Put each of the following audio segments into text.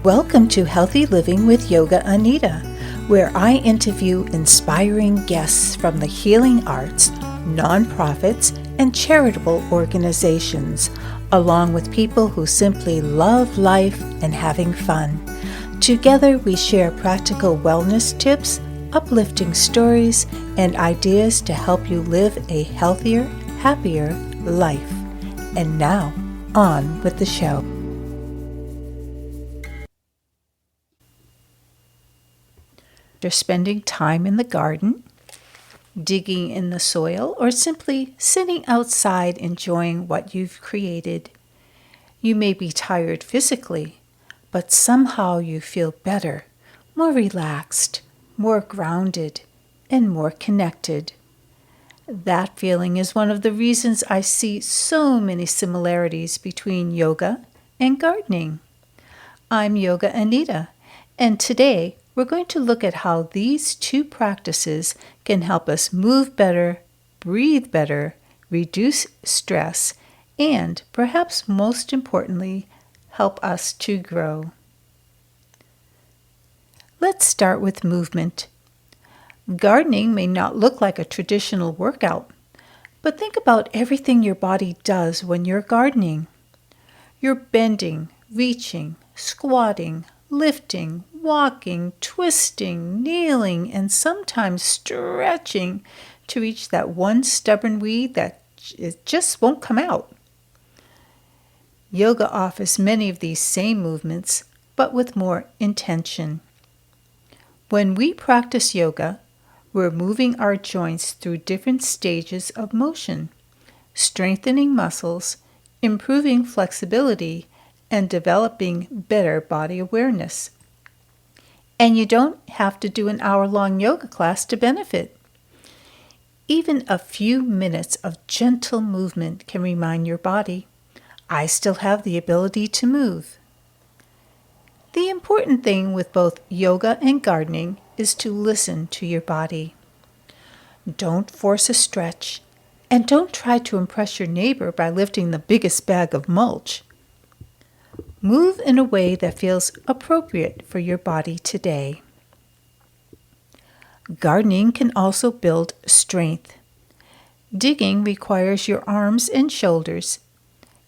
Welcome to Healthy Living with Yoga Anita, where I interview inspiring guests from the healing arts, nonprofits, and charitable organizations, along with people who simply love life and having fun. Together, we share practical wellness tips, uplifting stories, and ideas to help you live a healthier, happier life. And now, on with the show. After spending time in the garden, digging in the soil, or simply sitting outside enjoying what you've created, you may be tired physically, but somehow you feel better, more relaxed, more grounded, and more connected. That feeling is one of the reasons I see so many similarities between yoga and gardening. I'm Yoga Anita, and today we're going to look at how these two practices can help us move better, breathe better, reduce stress, and perhaps most importantly, help us to grow. Let's start with movement. Gardening may not look like a traditional workout, but think about everything your body does when you're gardening. You're bending, reaching, squatting, lifting, walking, twisting, kneeling, and sometimes stretching to reach that one stubborn weed that just won't come out. Yoga offers many of these same movements, but with more intention. When we practice yoga, we're moving our joints through different stages of motion, strengthening muscles, improving flexibility, and developing better body awareness. And you don't have to do an hour-long yoga class to benefit. Even a few minutes of gentle movement can remind your body, I still have the ability to move. The important thing with both yoga and gardening is to listen to your body. Don't force a stretch, and don't try to impress your neighbor by lifting the biggest bag of mulch. Move in a way that feels appropriate for your body today. Gardening can also build strength. Digging requires your arms and shoulders.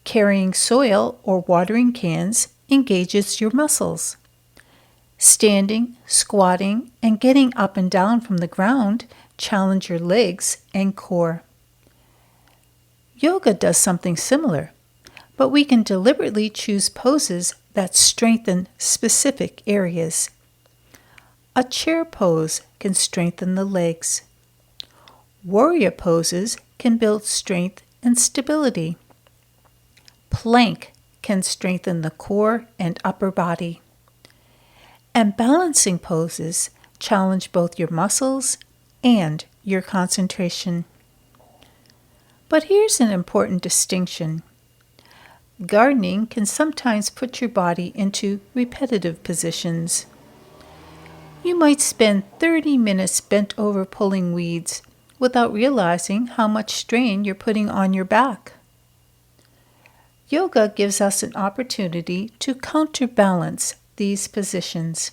Carrying soil or watering cans engages your muscles. Standing, squatting, and getting up and down from the ground challenge your legs and core. Yoga does something similar, but we can deliberately choose poses that strengthen specific areas. A chair pose can strengthen the legs. Warrior poses can build strength and stability. Plank can strengthen the core and upper body. And balancing poses challenge both your muscles and your concentration. But here's an important distinction. Gardening can sometimes put your body into repetitive positions. You might spend 30 minutes bent over pulling weeds without realizing how much strain you're putting on your back. Yoga gives us an opportunity to counterbalance these positions.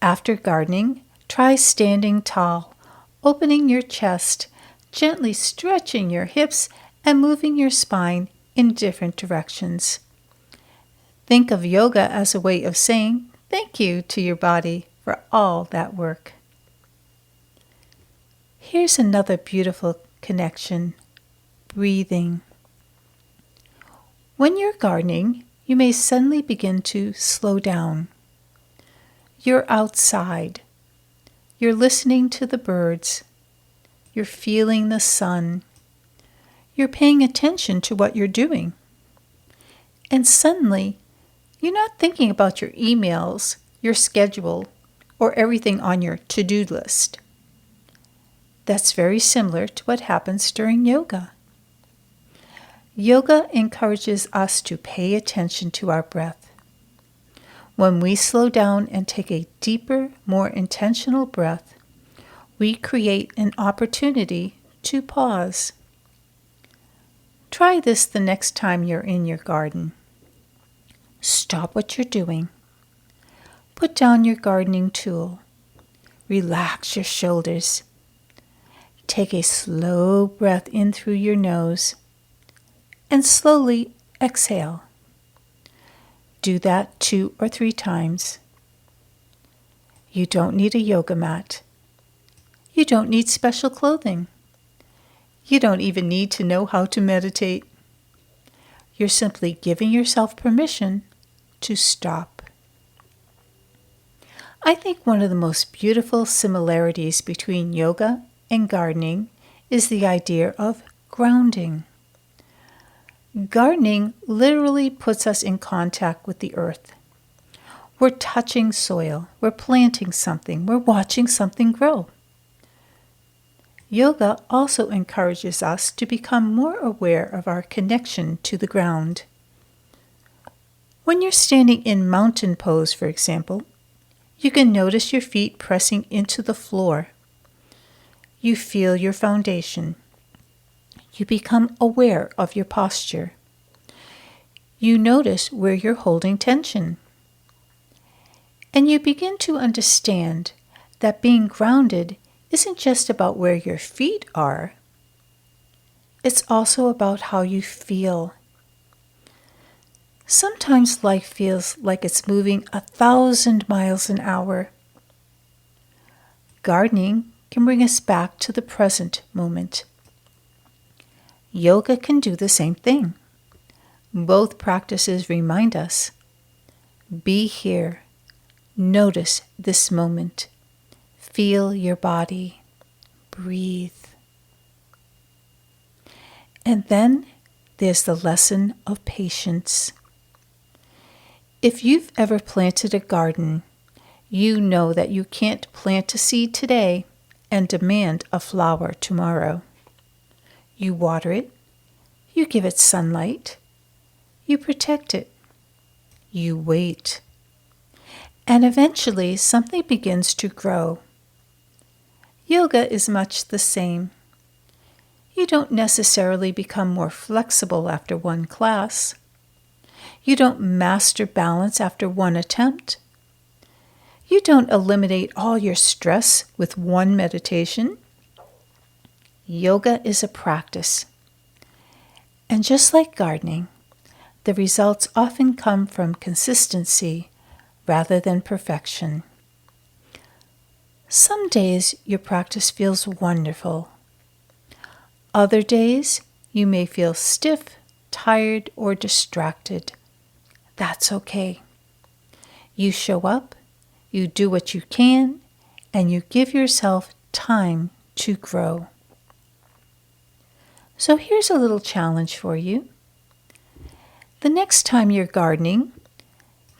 After gardening, try standing tall, opening your chest, gently stretching your hips, and moving your spine in different directions. Think of yoga as a way of saying thank you to your body for all that work. Here's another beautiful connection, breathing. When you're gardening, you may suddenly begin to slow down. You're outside. You're listening to the birds. You're feeling the sun. You're paying attention to what you're doing. And suddenly, you're not thinking about your emails, your schedule, or everything on your to-do list. That's very similar to what happens during yoga. Yoga encourages us to pay attention to our breath. When we slow down and take a deeper, more intentional breath, we create an opportunity to pause. Try this the next time you're in your garden. Stop what you're doing Put down your gardening tool. Relax your shoulders. Take a slow breath in through your nose and slowly exhale. Do that 2 or 3 times. You don't need a yoga mat. You don't need special clothing. You don't even need to know how to meditate. You're simply giving yourself permission to stop. I think one of the most beautiful similarities between yoga and gardening is the idea of grounding. Gardening literally puts us in contact with the earth. We're touching soil, we're planting something, we're watching something grow. Yoga also encourages us to become more aware of our connection to the ground. When you're standing in mountain pose, for example, you can notice your feet pressing into the floor. You feel your foundation. You become aware of your posture. You notice where you're holding tension. And you begin to understand that being grounded isn't just about where your feet are. It's also about how you feel. Sometimes life feels like it's moving 1,000 miles an hour. Gardening can bring us back to the present moment. Yoga can do the same thing. Both practices remind us, be here, notice this moment, feel your body, breathe. And then there's the lesson of patience. If you've ever planted a garden, you know that you can't plant a seed today and demand a flower tomorrow. You water it, you give it sunlight, you protect it, you wait, and eventually something begins to grow. Yoga is much the same. You don't necessarily become more flexible after one class. You don't master balance after one attempt. You don't eliminate all your stress with one meditation. Yoga is a practice. And just like gardening, the results often come from consistency rather than perfection. Some days your practice feels wonderful. Other days you may feel stiff, tired, or distracted. That's okay. You show up, you do what you can, and you give yourself time to grow. So here's a little challenge for you. The next time you're gardening,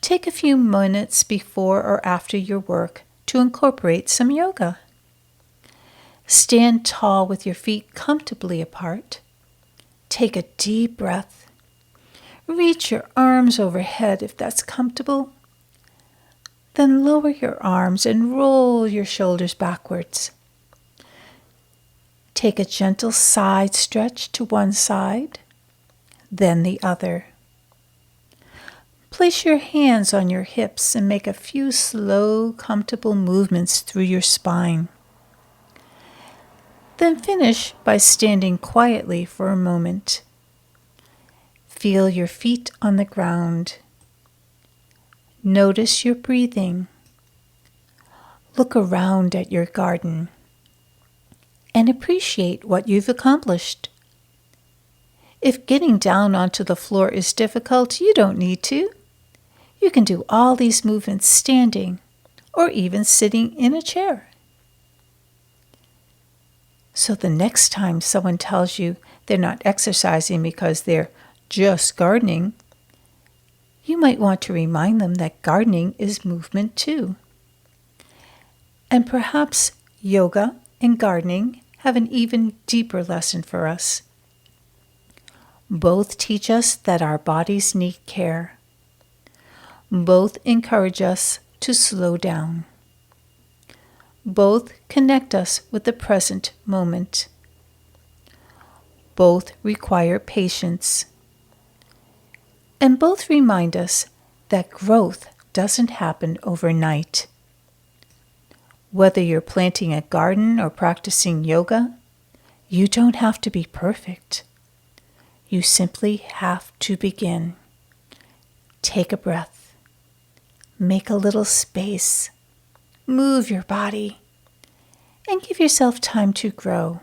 take a few minutes before or after your work to incorporate some yoga. Stand tall with your feet comfortably apart. Take a deep breath. Reach your arms overhead if that's comfortable. Then lower your arms and roll your shoulders backwards. Take a gentle side stretch to one side, then the other. Place your hands on your hips and make a few slow, comfortable movements through your spine. Then finish by standing quietly for a moment. Feel your feet on the ground. Notice your breathing. Look around at your garden and appreciate what you've accomplished. If getting down onto the floor is difficult, you don't need to. You can do all these movements standing or even sitting in a chair. So the next time someone tells you they're not exercising because they're just gardening, you might want to remind them that gardening is movement too. And perhaps yoga and gardening have an even deeper lesson for us. Both teach us that our bodies need care. Both encourage us to slow down. Both connect us with the present moment. Both require patience. And both remind us that growth doesn't happen overnight. Whether you're planting a garden or practicing yoga, you don't have to be perfect. You simply have to begin. Take a breath. Make a little space. Move your body. And give yourself time to grow.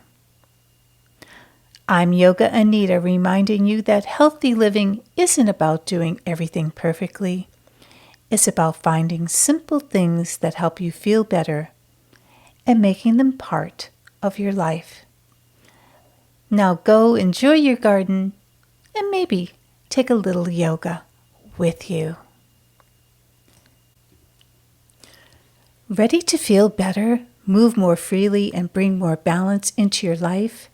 I'm Yoga Anita, reminding you that healthy living isn't about doing everything perfectly. It's about finding simple things that help you feel better and making them part of your life. Now go enjoy your garden and maybe take a little yoga with you. Ready to feel better, move more freely, and bring more balance into your life?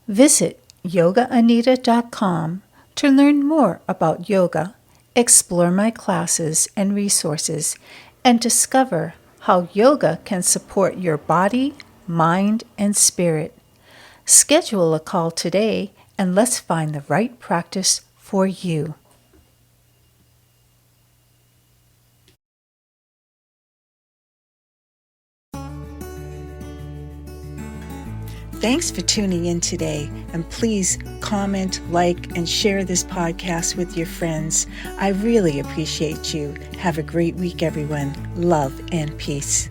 Visit yogaanita.com to learn more about yoga, explore my classes and resources, and discover how yoga can support your body, mind, and spirit. Schedule a call today and let's find the right practice for you. Thanks for tuning in today, and please comment, like, and share this podcast with your friends. I really appreciate you. Have a great week, everyone. Love and peace.